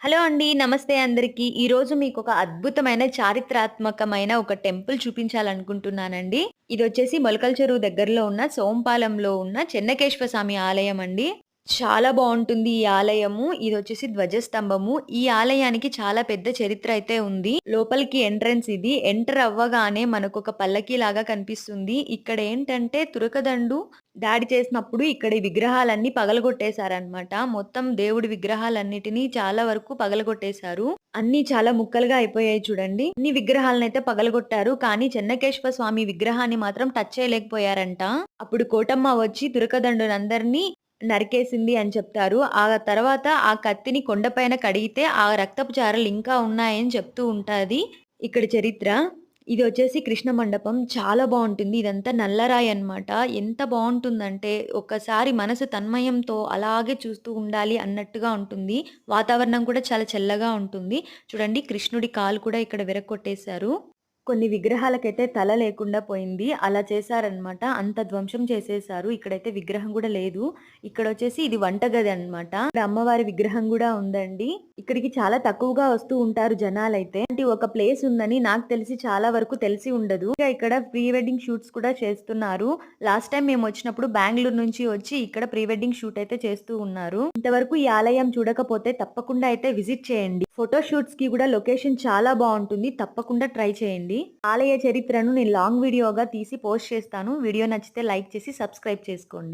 Hello అండి. నమస్తే అందరికి. ఈరోజు మీకొక అద్భుతమైన చారిత్రాత్మకమైన ఒక టెంపుల్ చూపించాలనుకుంటున్నానండి. ఇదొచ్చేసి మొలకల చెరువు దగ్గరలో ఉన్న సోంపాలెంలో ఉన్న చెన్నకేశవ స్వామి ఆలయం అండి. చాలా బావుంటుంది ఈ ఆలయము. ఇదొచ్చేసి ధ్వజస్తంభము. ఈ ఆలయానికి చాలా పెద్ద చరిత్ర అయితే ఉంది. లోపలికి ఎంట్రన్స్ ఇది. ఎంటర్ అవ్వగానే మనకొక పల్లకీలాగా కనిపిస్తుంది. ఇక్కడేంటంటే తురకదండు దాడి చేసినప్పుడు ఇక్కడ ఈ విగ్రహాలన్నీ పగలగొట్టేశారనమాట. మొత్తం దేవుడి విగ్రహాలన్నిటిని చాలా వరకు పగలగొట్టేశారు. అన్నీ చాలా ముక్కలుగా అయిపోయాయి చూడండి. అన్ని విగ్రహాలనైతే పగలగొట్టారు. కానీ చెన్నకేశవ స్వామి విగ్రహాన్ని మాత్రం టచ్ చేయలేకపోయారంట. అప్పుడు కోటమ్మ వచ్చి తురకదండునందరిని నరికేసింది అని చెప్తారు. ఆ తర్వాత ఆ కత్తిని కొండపైన కడిగితే ఆ రక్తపు చారలు ఇంకా ఉన్నాయని చెప్తూ ఉంటాది ఇక్కడ చరిత్ర. ఇదొచ్చేసి కృష్ణ మండపం. చాలా బావుంటుంది. ఇదంతా నల్లరాయి అన్నమాట. ఎంత బావుంటుందంటే ఒక్కసారి మనసు తన్మయంతో అలాగే చూస్తూ ఉండాలి అన్నట్టుగా ఉంటుంది. వాతావరణం కూడా చాలా చల్లగా ఉంటుంది. చూడండి కృష్ణుడి కాలు కూడా ఇక్కడ విరగ్గొట్టేశారు. కొన్ని విగ్రహాలకైతే తల లేకుండా పోయింది. అలా చేశారనమాట. అంత ధ్వంసం చేసేశారు. ఇక్కడైతే విగ్రహం గూడా లేదు. ఇక్కడొచ్చేసి ఇది వంటగది అన్నమాట. ఇక్కడ అమ్మవారి విగ్రహం గూడా ఉందండి. ఇక్కడికి చాలా తక్కువగా వస్తూ ఉంటారు జనాలైతే. ఇలాంటి ఒక ప్లేస్ ఉందని నాకు తెలిసి చాలా వరకు తెలిసి ఉండదు. ఇంకా ఇక్కడ ప్రీ వెడ్డింగ్ షూట్స్ కూడా చేస్తున్నారు. లాస్ట్ టైం మేమొచ్చినప్పుడు బెంగుళూరు నుంచి వచ్చి ఇక్కడ ప్రీ వెడ్డింగ్ షూట్ అయితే చేస్తూ ఉన్నారు. ఇంతవరకు ఈ ఆలయం చూడకపోతే తప్పకుండా అయితే విజిట్ చేయండి. ఫోటో షూట్స్‌కి కూడా లొకేషన్ చాలా బావుంటుంది. తప్పకుండా ట్రై చేయండి. ఆలయ చరిత్రను నేను లాంగ్ వీడియోగా తీసి పోస్ట్ చేస్తాను. వీడియో నచ్చితే లైక్ చేసి సబ్స్క్రైబ్ చేసుకోండి.